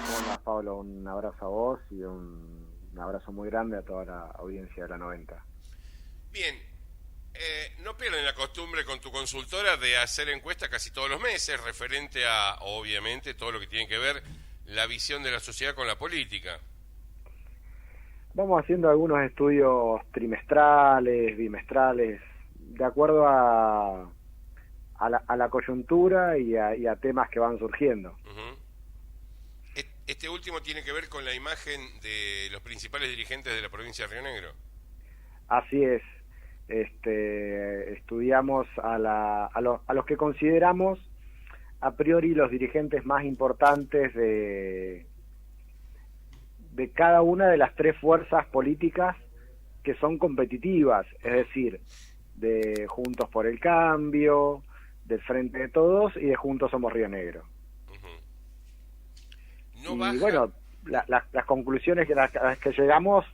¿Cómo andás, Pablo? Un abrazo a vos y un abrazo muy grande a toda la audiencia de la 90. Bien, no pierden la costumbre con tu consultora de hacer encuestas casi todos los meses referente a, obviamente, todo lo que tiene que ver la visión de la sociedad con la política. Vamos haciendo algunos estudios trimestrales, bimestrales, de acuerdo a la coyuntura y a temas que van surgiendo. Ujú. Este último tiene que ver con la imagen de los principales dirigentes de la provincia de Río Negro. Así es. Estudiamos a los que consideramos a priori los dirigentes más importantes de cada una de las tres fuerzas políticas que son competitivas, es decir, de Juntos por el Cambio, del Frente de Todos y de Juntos Somos Río Negro. Ujú. No Y baja. bueno, las conclusiones a las que llegamos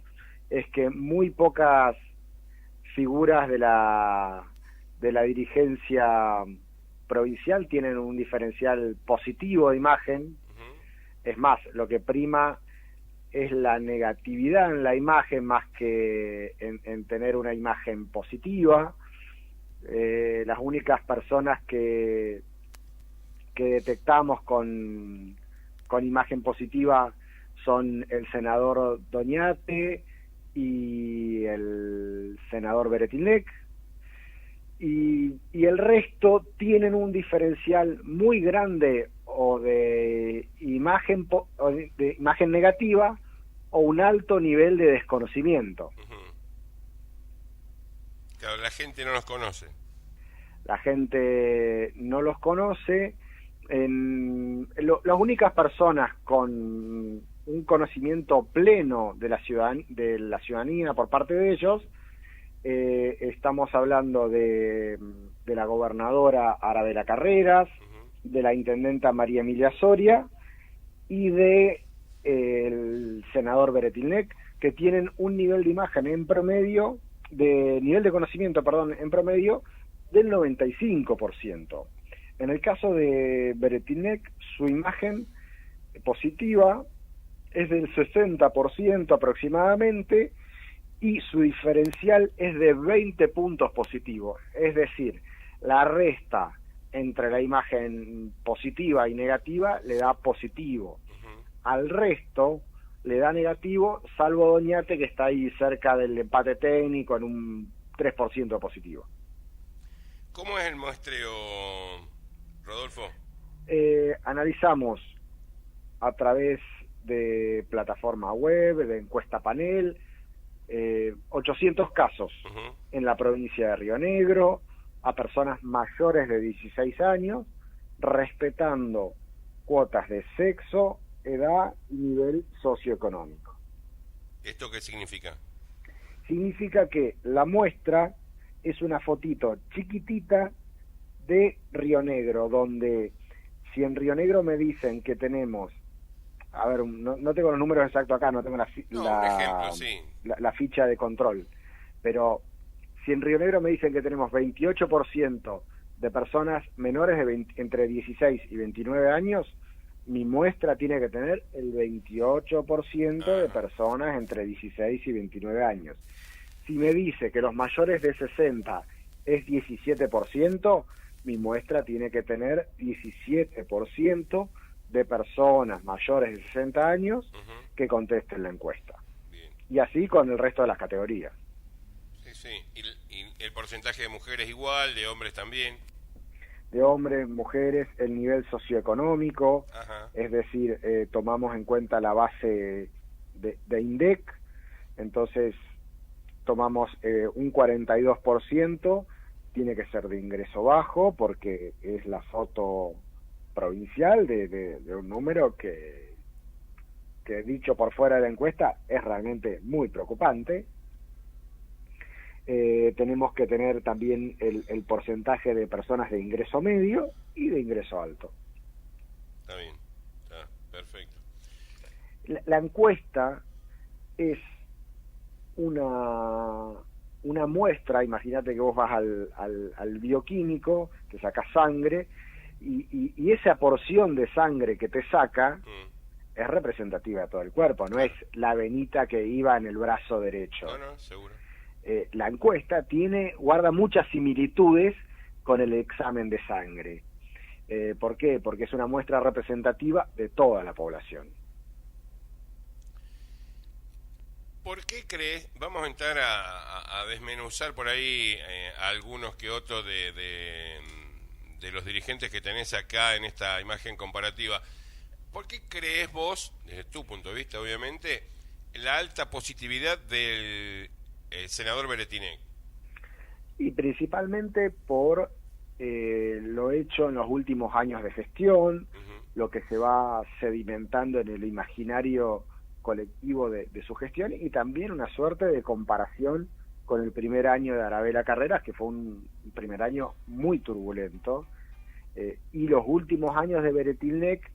es que muy pocas figuras de la dirigencia provincial tienen un diferencial positivo de imagen. Ujú. Es más, lo que prima es la negatividad en la imagen más que en tener una imagen positiva. Las únicas personas que detectamos con imagen positiva son el senador Doñate y el senador Beretilnec, y el resto tienen un diferencial muy grande o de imagen negativa o un alto nivel de desconocimiento. Ujú. Claro, la gente no los conoce. La gente no los conoce. Las únicas personas con un conocimiento pleno de la ciudadanía por parte de ellos, estamos hablando de la gobernadora Arabela Carreras, Ujú. de la intendenta María Emilia Soria y el senador Beretilnec, que tienen un nivel de imagen en promedio, nivel de conocimiento, perdón, en promedio del 95%. En el caso de Beretilnec, su imagen positiva es del 60% aproximadamente y su diferencial es de 20 puntos positivos. Es decir, la resta entre la imagen positiva y negativa le da positivo. Ujú. Al resto le da negativo, salvo Doñate, que está ahí cerca del empate técnico en un 3% positivo. ¿Cómo es el muestreo, Rodolfo? Analizamos a través de plataforma web, de encuesta panel, 800 casos Ujú. en la provincia de Río Negro, a personas mayores de 16 años, respetando cuotas de sexo, edad y nivel socioeconómico. ¿Esto qué significa? Significa que la muestra es una fotito chiquitita de Río Negro, donde si en Río Negro me dicen que tenemos, a ver, no tengo los números exactos acá, no tengo No, un ejemplo, sí. la ficha de control, pero si en Río Negro me dicen que tenemos 28% de personas menores de entre 16 y 29 años, mi muestra tiene que tener el 28% de Ajá. personas entre 16 y 29 años. Si me dice que los mayores de 60 es 17%, mi muestra tiene que tener 17% de personas mayores de 60 años Ujú. que contesten la encuesta. Bien. Y así con el resto de las categorías. Sí, sí. Y el porcentaje de mujeres igual, de hombres también. De hombres, mujeres, el nivel socioeconómico, Ajá. es decir, tomamos en cuenta la base de INDEC, entonces tomamos un 42%, tiene que ser de ingreso bajo porque es la foto provincial de un número que dicho por fuera de la encuesta es realmente muy preocupante. Tenemos que tener también el porcentaje de personas de ingreso medio y de ingreso alto. Está bien. Está perfecto. La encuesta es una, una muestra. Imagínate que vos vas al bioquímico, te sacas sangre, y esa porción de sangre que te saca Mm. es representativa de todo el cuerpo, no es la venita que iba en el brazo derecho. No, seguro. La encuesta guarda muchas similitudes con el examen de sangre. ¿Por qué? Porque es una muestra representativa de toda la población. ¿Por qué crees? Vamos a entrar a desmenuzar por ahí algunos que otros de los dirigentes que tenés acá en esta imagen comparativa. ¿Por qué crees vos, desde tu punto de vista obviamente, la alta positividad del senador Beretinec? Y principalmente por lo hecho en los últimos años de gestión, lo que se va sedimentando en el imaginario colectivo de su gestión, y también una suerte de comparación con el primer año de Arabella Carreras, que fue un primer año muy turbulento, y los últimos años de Beretilnec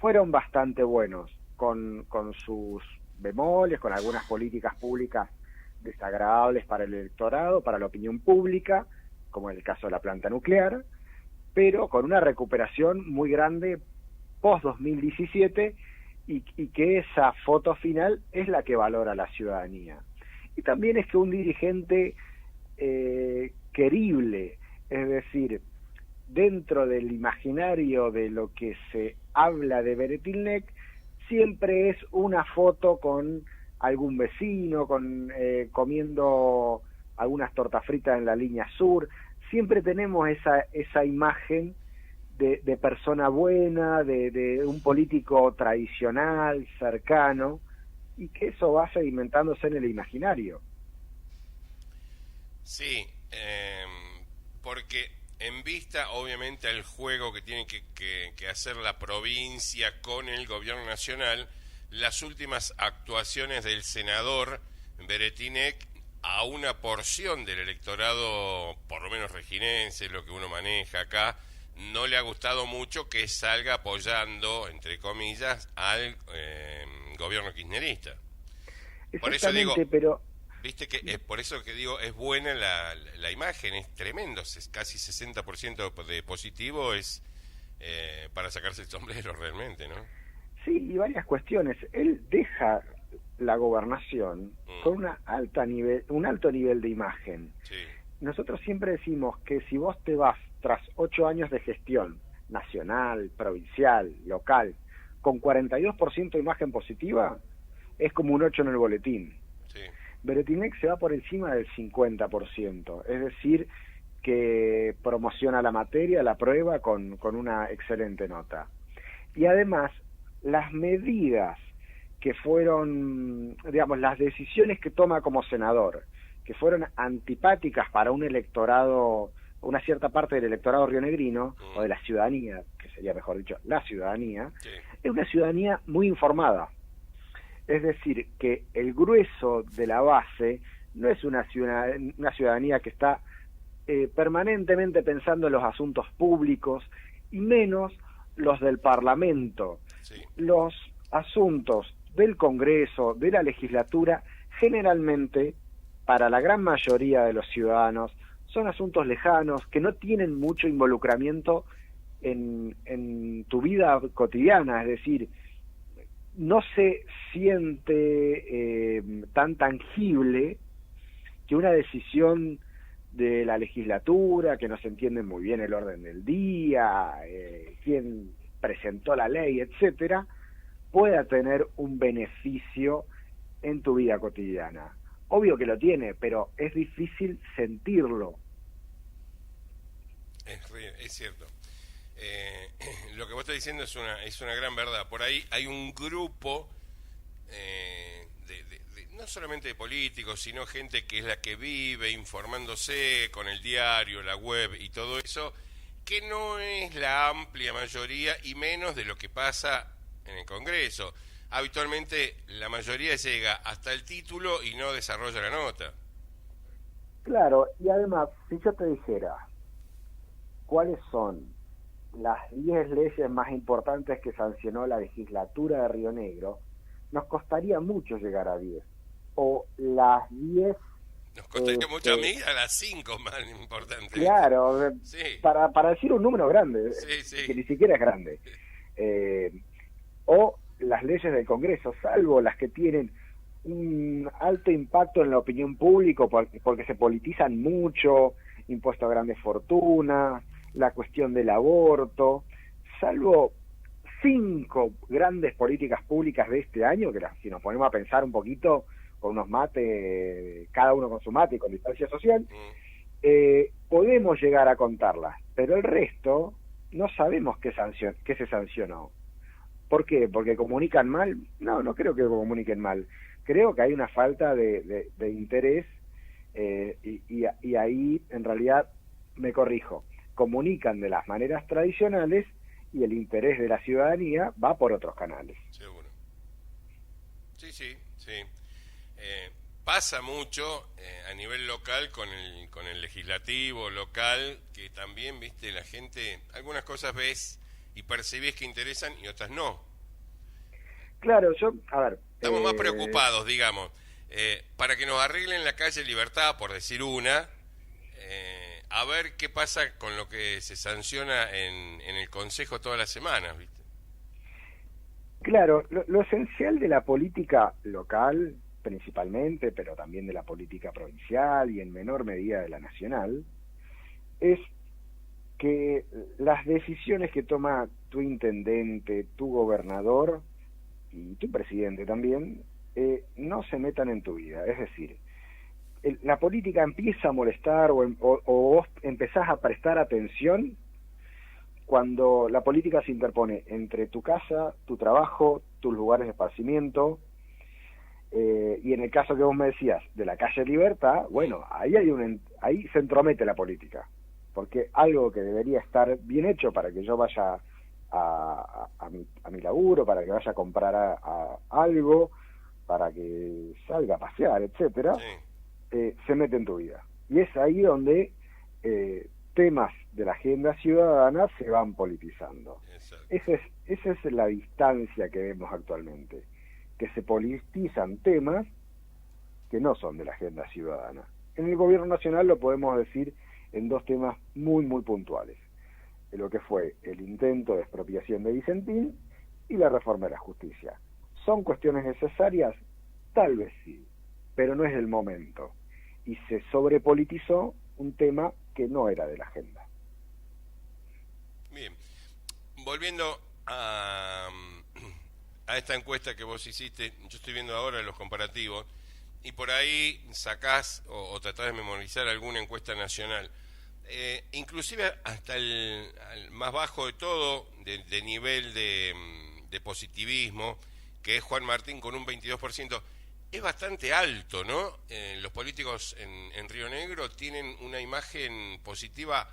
fueron bastante buenos, con sus bemoles, con algunas políticas públicas desagradables para el electorado, para la opinión pública, como en el caso de la planta nuclear, pero con una recuperación muy grande post-2017, y que esa foto final es la que valora la ciudadanía. Y también es que un dirigente querible, es decir, dentro del imaginario de lo que se habla de Beretilnec, siempre es una foto con algún vecino, comiendo algunas tortas fritas en la línea sur. Siempre tenemos esa imagen de persona buena, de un político tradicional, cercano, y que eso va sedimentándose en el imaginario. Sí, porque en vista obviamente al juego que tiene que hacer la provincia con el gobierno nacional, las últimas actuaciones del senador Beretinec a una porción del electorado, por lo menos reginense, lo que uno maneja acá, no le ha gustado mucho que salga apoyando, entre comillas, al gobierno kirchnerista. Por eso digo, pero viste que por eso que digo, es buena la imagen, es tremendo, es casi 60% de positivo, es para sacarse el sombrero realmente, ¿no? Sí, y varias cuestiones. Él deja la gobernación con un alto nivel de imagen. Sí. Nosotros siempre decimos que si vos te vas tras 8 años de gestión nacional, provincial, local, con 42% de imagen positiva, es como un 8 en el boletín. Sí. Beretilnec se va por encima del 50%, es decir, que promociona la materia, la prueba, con una excelente nota. Y además, las medidas que fueron, digamos, las decisiones que toma como senador, que fueron antipáticas para un electorado, una cierta parte del electorado rionegrino, o de la ciudadanía, que sería mejor dicho, la ciudadanía, Sí. es una ciudadanía muy informada. Es decir, que el grueso de la base no es una ciudadanía que está permanentemente pensando en los asuntos públicos, y menos los del Parlamento. Sí. Los asuntos del Congreso, de la legislatura, generalmente, para la gran mayoría de los ciudadanos, son asuntos lejanos, que no tienen mucho involucramiento en tu vida cotidiana, es decir, no se siente tan tangible que una decisión de la legislatura, que no se entiende muy bien el orden del día, quién presentó la ley, etcétera, pueda tener un beneficio en tu vida cotidiana. Obvio que lo tiene, pero es difícil sentirlo. Es cierto. Lo que vos estás diciendo es una gran verdad. Por ahí hay un grupo no solamente de políticos, sino gente que es la que vive informándose con el diario, la web y todo eso, que no es la amplia mayoría y menos de lo que pasa en el Congreso. Habitualmente la mayoría llega hasta el título y no desarrolla la nota. Claro, y además, si yo te dijera cuáles son las 10 leyes más importantes que sancionó la legislatura de Río Negro, nos costaría mucho llegar a 10. O las 10... Nos costaría mucho a mí, a las 5 más importantes. Claro, sí. para decir un número grande, Sí. que ni siquiera es grande. O las leyes del Congreso, salvo las que tienen un alto impacto en la opinión pública porque se politizan mucho, impuesto a grandes fortunas, la cuestión del aborto, salvo 5 grandes políticas públicas de este año, que si nos ponemos a pensar un poquito, con unos mates, cada uno con su mate y con distancia social, podemos llegar a contarlas, pero el resto no sabemos qué se sancionó. ¿Por qué? ¿Porque comunican mal? No creo que comuniquen mal. Creo que hay una falta de interés y ahí en realidad me corrijo. Comunican de las maneras tradicionales y el interés de la ciudadanía va por otros canales. Seguro. Sí. Pasa mucho a nivel local con el legislativo local, que también, viste, la gente, algunas cosas ves y percibís que interesan y otras no. Claro, estamos más preocupados, digamos, para que nos arreglen la calle Libertad, por decir una, a ver qué pasa con lo que se sanciona en el Consejo todas las semanas, ¿viste? Claro, lo esencial de la política local, principalmente, pero también de la política provincial y en menor medida de la nacional, es que las decisiones que toma tu intendente, tu gobernador y tu presidente también, no se metan en tu vida. Es decir, la política empieza a molestar o vos empezás a prestar atención cuando la política se interpone entre tu casa, tu trabajo, tus lugares de esparcimiento, y en el caso que vos me decías de la calle Libertad, bueno, ahí se entromete la política, porque algo que debería estar bien hecho para que yo vaya a mi laburo, para que vaya a comprar algo, para que salga a pasear, etcétera, se mete en tu vida. Y es ahí donde temas de la agenda ciudadana se van politizando. Esa es la distancia que vemos actualmente, que se politizan temas que no son de la agenda ciudadana. En el gobierno nacional lo podemos decir en 2 temas muy puntuales: lo que fue el intento de expropiación de Vicentín y la reforma de la justicia. ¿Son cuestiones necesarias? Tal vez sí, pero no es el momento. Y se sobrepolitizó un tema que no era de la agenda. Bien, volviendo a esta encuesta que vos hiciste, yo estoy viendo ahora los comparativos, y por ahí sacás o tratás de memorizar alguna encuesta nacional. Inclusive hasta el más bajo de todo, de nivel de positivismo, que es Juan Martín con un 22%, es bastante alto, ¿no? Los políticos en Río Negro tienen una imagen positiva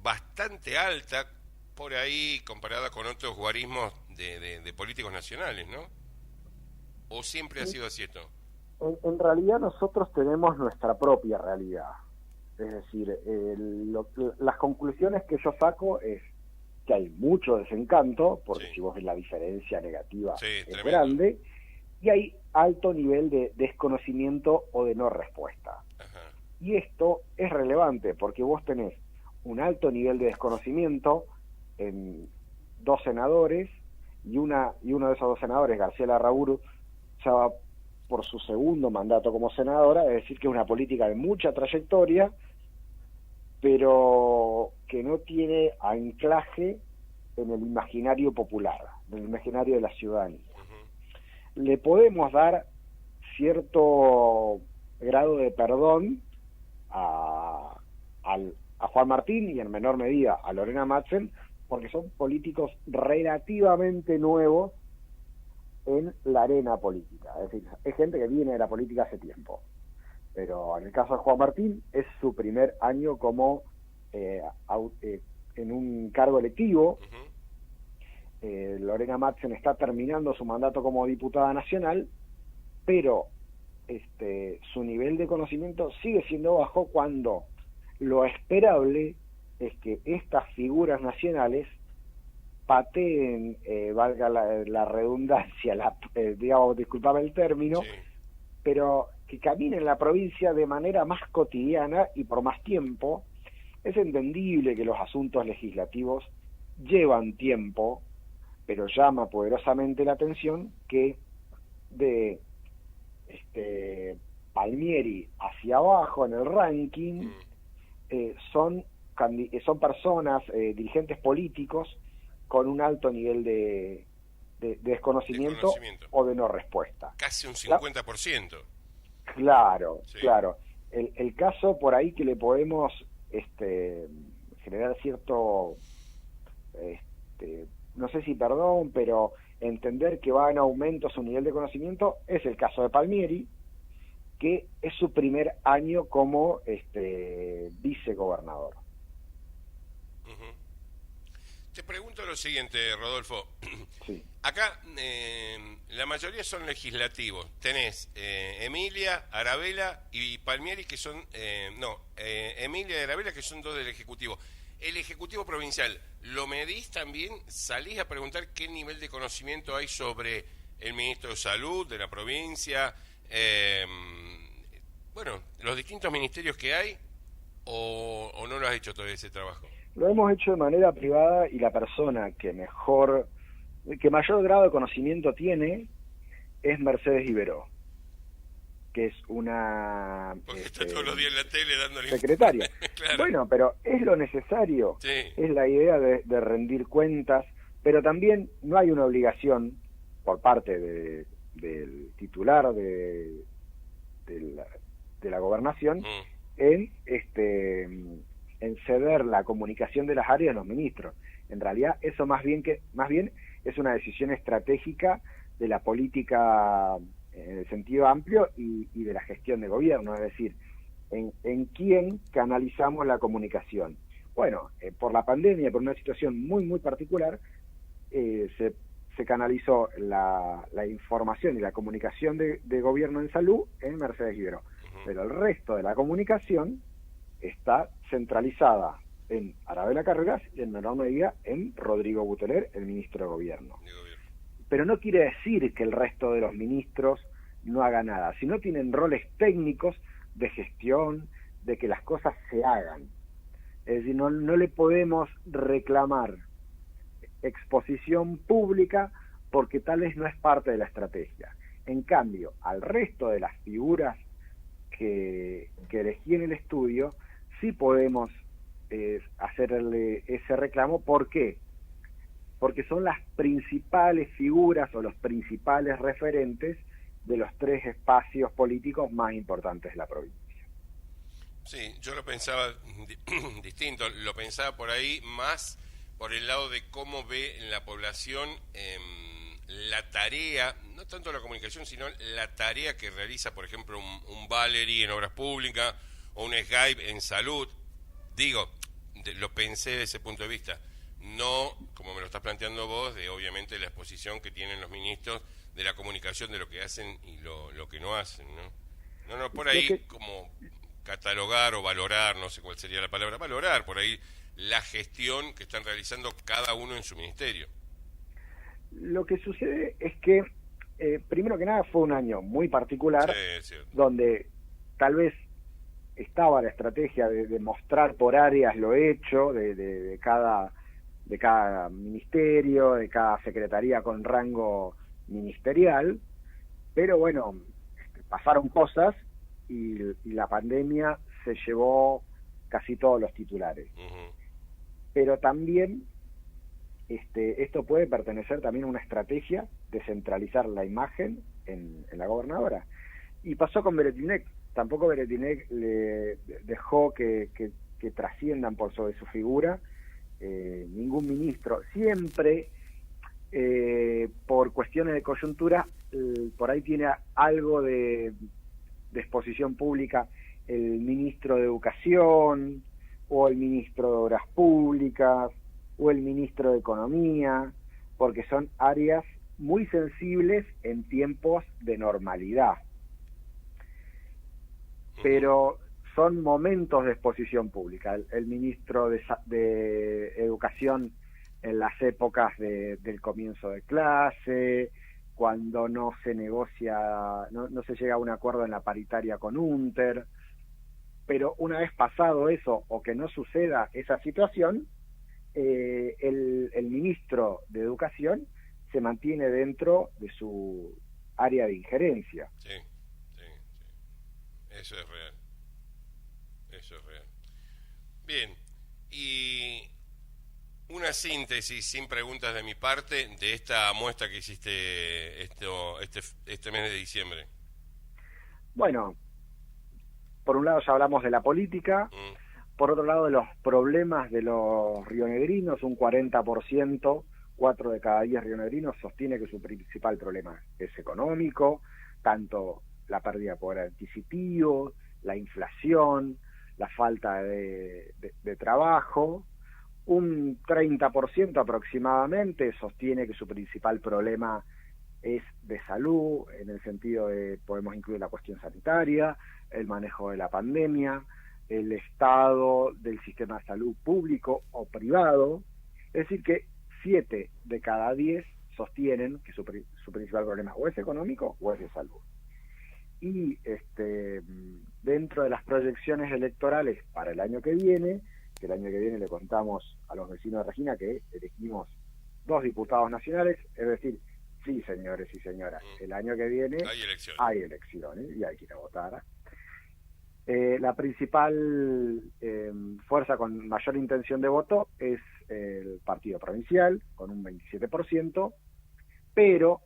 bastante alta, por ahí comparada con otros guarismos de políticos nacionales, ¿no? ¿O siempre ha sido así esto? En realidad nosotros tenemos nuestra propia realidad. Es decir, las conclusiones que yo saco es que hay mucho desencanto, porque si vos ves la diferencia negativa es tremendo. Grande, y hay alto nivel de desconocimiento o de no respuesta. Ajá. Y esto es relevante porque vos tenés un alto nivel de desconocimiento en 2 senadores, y uno de esos 2 senadores, García Larraburu, ya va por su segundo mandato como senadora, es decir, que es una política de mucha trayectoria, pero que no tiene anclaje en el imaginario popular, en el imaginario de la ciudadanía. Uh-huh. Le podemos dar cierto grado de perdón a Juan Martín y en menor medida a Lorena Madsen, porque son políticos relativamente nuevos en la arena política. Es decir, es gente que viene de la política hace tiempo. Pero en el caso de Juan Martín, es su primer año como en un cargo electivo. Uh-huh. Lorena Madsen está terminando su mandato como diputada nacional, pero su nivel de conocimiento sigue siendo bajo, cuando lo esperable es que estas figuras nacionales pateen, valga la redundancia, digamos, disculpame el término, sí, pero que caminen en la provincia de manera más cotidiana y por más tiempo. Es entendible que los asuntos legislativos llevan tiempo, pero llama poderosamente la atención que de Palmieri hacia abajo en el ranking son personas, dirigentes políticos con un alto nivel de desconocimiento o de no respuesta. Casi un 50%. Claro, Sí. claro. El caso por ahí que le podemos generar cierto, no sé si perdón, pero entender que va en aumento su nivel de conocimiento, es el caso de Palmieri, que es su primer año como vicegobernador. Te pregunto lo siguiente, Rodolfo. Sí. Acá la mayoría son legislativos. Tenés Emilia, Arabella y Palmieri, que son... Emilia y Arabella, que son dos del Ejecutivo. El Ejecutivo Provincial, ¿lo medís también? ¿Salís a preguntar qué nivel de conocimiento hay sobre el Ministro de Salud de la provincia? Los distintos ministerios que hay, o no lo has hecho todo ese trabajo? Lo hemos hecho de manera privada y la persona que mayor grado de conocimiento tiene es Mercedes Iberó, que es una porque está todos los días en la tele dándole secretaria. Claro. Bueno, pero es lo necesario, sí. Es la idea de rendir cuentas, pero también no hay una obligación por parte del titular de la gobernación en ceder la comunicación de las áreas a los ministros. En realidad eso más bien es una decisión estratégica de la política en el sentido amplio y de la gestión de gobierno, es decir, en quién canalizamos la comunicación. Bueno, por la pandemia, por una situación muy muy particular, se canalizó la información y la comunicación de gobierno en salud en Mercedes Iberó, pero el resto de la comunicación está centralizada en Arabella Carreras y en menor medida en Rodrigo Buteler, el ministro de Gobierno. Pero no quiere decir que el resto de los ministros no hagan nada, sino tienen roles técnicos de gestión, de que las cosas se hagan. Es decir, no le podemos reclamar exposición pública porque tal vez no es parte de la estrategia. En cambio, al resto de las figuras que elegí en el estudio, sí podemos hacerle ese reclamo. ¿Por qué? Porque son las principales figuras o los principales referentes de los tres espacios políticos más importantes de la provincia. Sí, yo lo pensaba distinto, lo pensaba por ahí más por el lado de cómo ve la población la tarea, no tanto la comunicación, sino la tarea que realiza, por ejemplo, un Valery en obras públicas o un Skype en salud. Digo, lo pensé desde ese punto de vista, no como me lo estás planteando vos, de obviamente la exposición que tienen los ministros de la comunicación de lo que hacen y lo que no hacen, ¿no? No, por ahí como catalogar o valorar, no sé cuál sería la palabra, valorar por ahí la gestión que están realizando cada uno en su ministerio. Lo que sucede es que, primero que nada, fue un año muy particular, sí, donde tal vez estaba la estrategia de mostrar por áreas lo hecho de cada ministerio, de cada secretaría con rango ministerial, pero bueno, pasaron cosas y la pandemia se llevó casi todos los titulares. Pero también esto puede pertenecer también a una estrategia de centralizar la imagen en la gobernadora. Y pasó con Beretilnec. Tampoco Beretilnec le dejó que trasciendan por sobre su figura ningún ministro. Siempre, por cuestiones de coyuntura, por ahí tiene algo de exposición pública el ministro de Educación, o el ministro de Obras Públicas, o el ministro de Economía, porque son áreas muy sensibles en tiempos de normalidad. Pero son momentos de exposición pública. El ministro de Educación en las épocas del comienzo de clase, cuando no se negocia, no se llega a un acuerdo en la paritaria con UNTER, pero una vez pasado eso, o que no suceda esa situación, el ministro de Educación se mantiene dentro de su área de injerencia. Sí, sí, sí. Eso es real. Eso es real. Bien, y una síntesis, sin preguntas de mi parte, de esta muestra que hiciste este mes de diciembre. Bueno, por un lado ya hablamos de la política, Mm, por otro lado de los problemas de los rionegrinos, un 40%, 4 de cada 10 rionegrinos sostiene que su principal problema es económico, tanto la pérdida de poder adquisitivo, la inflación, la falta de trabajo. Un 30% aproximadamente sostiene que su principal problema es de salud, en el sentido de, podemos incluir la cuestión sanitaria, el manejo de la pandemia, el estado del sistema de salud público o privado. Es decir, que 7 de cada 10 sostienen que su principal problema o es económico o es de salud. Y dentro de las proyecciones electorales para el año que viene, que el año que viene le contamos a los vecinos de Regina que elegimos 2 diputados nacionales, es decir, sí, señores y señoras, el año que viene hay elecciones y hay que ir a votar. La principal fuerza con mayor intención de voto es el Partido Provincial, con un 27%, pero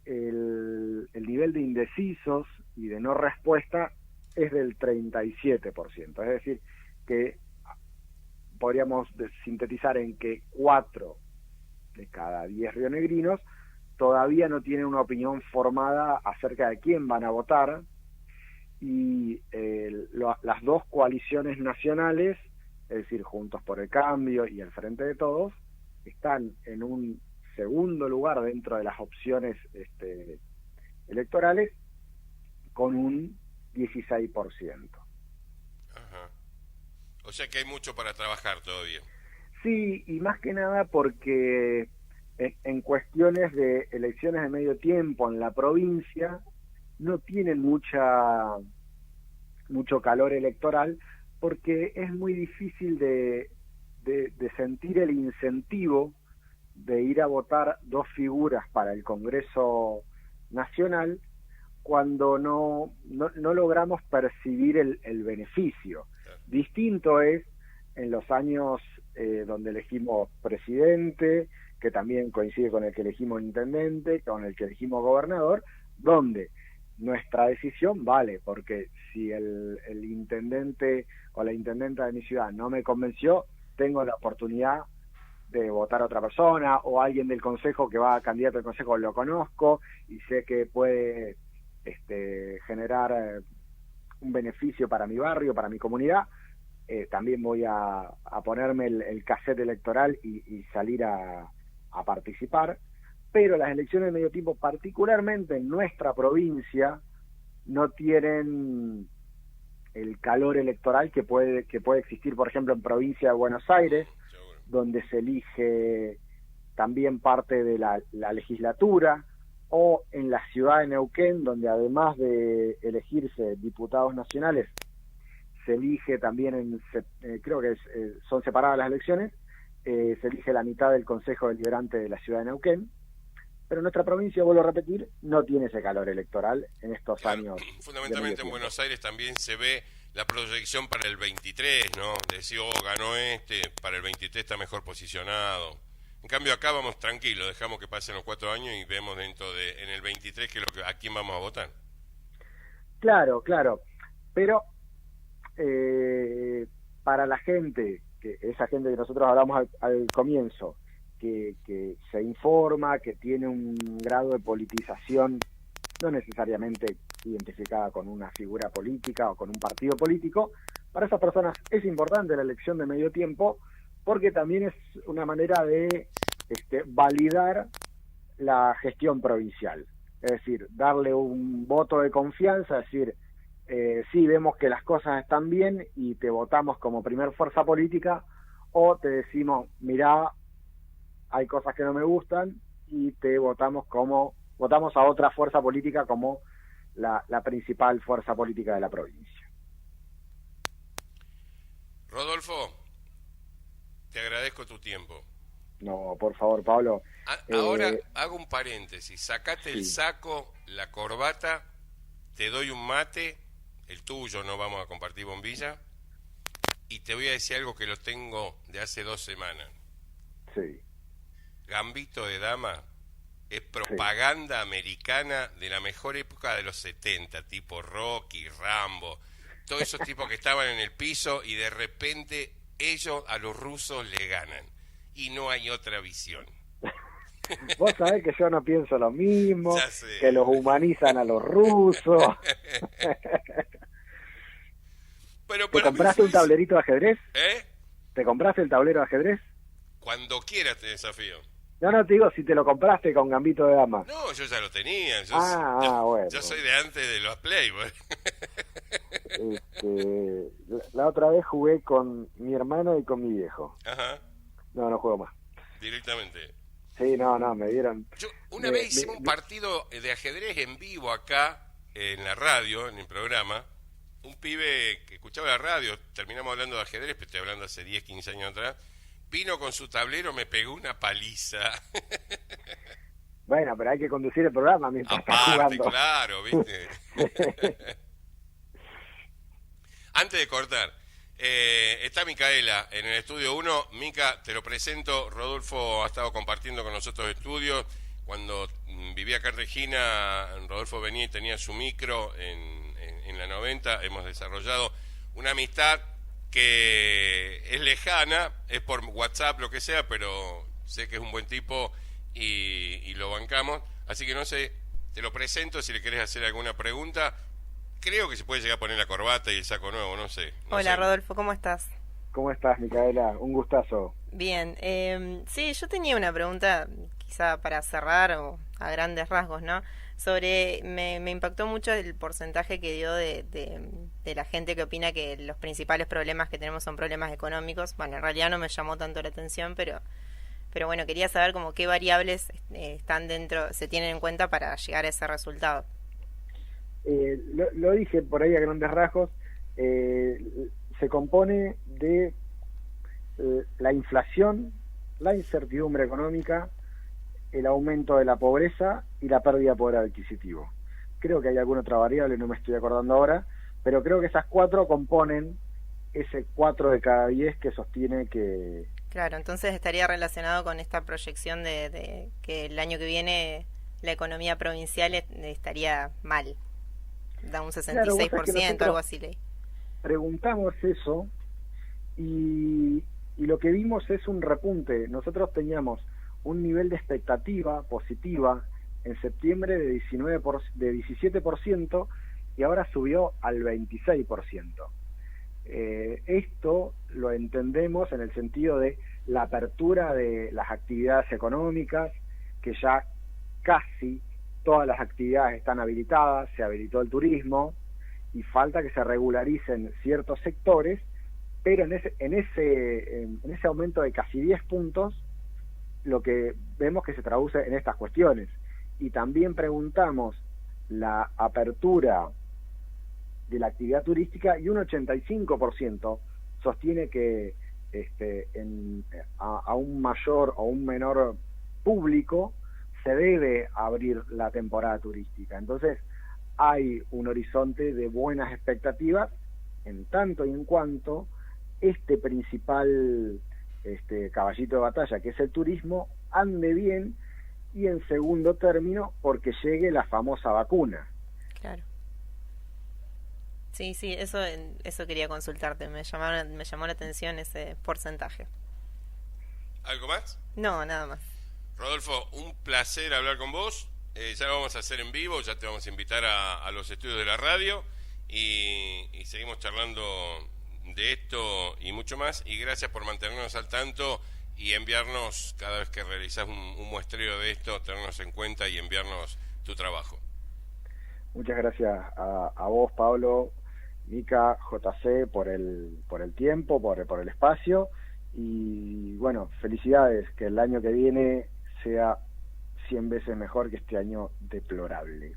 el nivel de indecisos y de no respuesta es del 37%, es decir, que podríamos sintetizar en que 4 de cada 10 rionegrinos todavía no tienen una opinión formada acerca de quién van a votar, y las 2 coaliciones nacionales, es decir, Juntos por el Cambio y el Frente de Todos, están en un segundo lugar dentro de las opciones electorales con un 16%. ajá. O sea que hay mucho para trabajar todavía. Sí, y más que nada porque en cuestiones de elecciones de medio tiempo en la provincia no tienen mucho calor electoral, porque es muy difícil de sentir el incentivo de ir a votar 2 figuras para el Congreso Nacional cuando no logramos percibir el beneficio. Claro. Distinto es en los años donde elegimos presidente, que también coincide con el que elegimos intendente, con el que elegimos gobernador, donde nuestra decisión vale, porque si el intendente o la intendenta de mi ciudad no me convenció, tengo la oportunidad de votar a otra persona, o alguien del consejo que va a candidato al consejo lo conozco y sé que puede generar un beneficio para mi barrio, para mi comunidad. También voy a ponerme el cassette electoral y salir a participar. Pero las elecciones de medio tiempo, particularmente en nuestra provincia, no tienen el calor electoral que puede existir, por ejemplo, en provincia de Buenos Aires, donde se elige también parte de la legislatura, o en la ciudad de Neuquén, donde además de elegirse diputados nacionales, se elige también, creo que son separadas las elecciones, se elige la mitad del Consejo Deliberante de la ciudad de Neuquén. Pero nuestra provincia, vuelvo a repetir, no tiene ese calor electoral en estos años. Fundamentalmente en Buenos Aires también se ve la proyección para el 23, ¿no? Decir, ganó para el 23 está mejor posicionado. En cambio acá vamos tranquilos, dejamos que pasen los 4 años y vemos en el 23 a quién vamos a votar. Claro, pero para la gente, esa gente que nosotros hablamos al comienzo, que se informa, que tiene un grado de politización no necesariamente identificada con una figura política o con un partido político, para esas personas es importante la elección de medio tiempo, porque también es una manera de validar la gestión provincial, es decir, darle un voto de confianza, decir, sí, vemos que las cosas están bien y te votamos como primer fuerza política, o te decimos, mirá, hay cosas que no me gustan y te votamos a otra fuerza política como la principal fuerza política de la provincia. Rodolfo, te agradezco tu tiempo. No, por favor, Pablo. Ahora hago un paréntesis, sacate el Sí. saco, la corbata, te doy un mate, el tuyo, no vamos a compartir bombilla, y te voy a decir algo que lo tengo de hace 2 semanas. Sí, Gambito de Dama es sí. propaganda americana de la mejor época de los 70, tipo Rocky, Rambo, todos esos tipos que estaban en el piso y de repente ellos a los rusos le ganan. Y no hay otra visión. Vos sabés que yo no pienso lo mismo, Ya sé. que los humanizan a los rusos. Pero ¿Te para mí compraste fue un eso. tablerito de ajedrez? ¿Eh? ¿Te compraste el tablero de ajedrez? Cuando quieras te desafío. No, no te digo si te lo compraste con Gambito de Dama. No, yo ya lo tenía. Bueno. Yo soy de antes de los Playboy. La otra vez jugué con mi hermano y con mi viejo. Ajá, No juego más. directamente. Sí, no, me dieron... Yo una vez hicimos un partido de ajedrez en vivo acá, en la radio, en el programa. Un pibe que escuchaba la radio, terminamos hablando de ajedrez, pero estoy hablando hace 10, 15 años atrás. Vino con su tablero, me pegó una paliza. Bueno, pero hay que conducir el programa mientras estás Aparte, jugando. claro, ¿viste? Antes de cortar, está Micaela en el estudio 1. Mica, te lo presento. Rodolfo ha estado compartiendo con nosotros estudios. Cuando vivía acá en Regina, Rodolfo venía y tenía su micro en la 90. Hemos desarrollado una amistad que es lejana, es por WhatsApp, lo que sea, pero sé que es un buen tipo y lo bancamos. Así que no sé, te lo presento si le querés hacer alguna pregunta. Creo que se puede llegar a poner la corbata y el saco nuevo, no sé. Hola Rodolfo, ¿cómo estás? ¿Cómo estás, Micaela? Un gustazo. Bien, sí, yo tenía una pregunta quizá para cerrar o a grandes rasgos, ¿no? Me impactó mucho el porcentaje que dio de la gente que opina que los principales problemas que tenemos son problemas económicos. Bueno, en realidad no me llamó tanto la atención, pero bueno, quería saber como qué variables están dentro, se tienen en cuenta para llegar a ese resultado. Lo dije por ahí a grandes rasgos, se compone de la inflación, la incertidumbre económica, el aumento de la pobreza y la pérdida de poder adquisitivo. Creo que hay alguna otra variable, no me estoy acordando ahora, pero creo que esas 4 componen ese 4 de cada 10 que sostiene que... Claro, entonces estaría relacionado con esta proyección de que el año que viene la economía provincial estaría mal. Da un 66%, claro, algo así leí. Preguntamos eso y lo que vimos es un repunte. Nosotros teníamos un nivel de expectativa positiva en septiembre de 17% y ahora subió al 26%. Esto lo entendemos en el sentido de la apertura de las actividades económicas, que ya casi todas las actividades están habilitadas, se habilitó el turismo y falta que se regularicen ciertos sectores, pero en ese aumento de casi 10 puntos lo que vemos que se traduce en estas cuestiones. Y también preguntamos la apertura de la actividad turística y un 85% sostiene que a un mayor o un menor público se debe abrir la temporada turística. Entonces hay un horizonte de buenas expectativas en tanto y en cuanto este principal caballito de batalla, que es el turismo, ande bien, y en segundo término porque llegue la famosa vacuna. Claro. Sí, eso quería consultarte, me llamó la atención ese porcentaje. ¿Algo más? No, nada más. Rodolfo, un placer hablar con vos. Ya lo vamos a hacer en vivo, ya te vamos a invitar a los estudios de la radio y seguimos charlando de esto y mucho más. Y gracias por mantenernos al tanto y enviarnos, cada vez que realizás un muestreo de esto, tenernos en cuenta y enviarnos tu trabajo. Muchas gracias a vos, Pablo, Mica, JC, por el tiempo, por el espacio, y bueno, felicidades, que el año que viene sea 100 veces mejor que este año deplorable.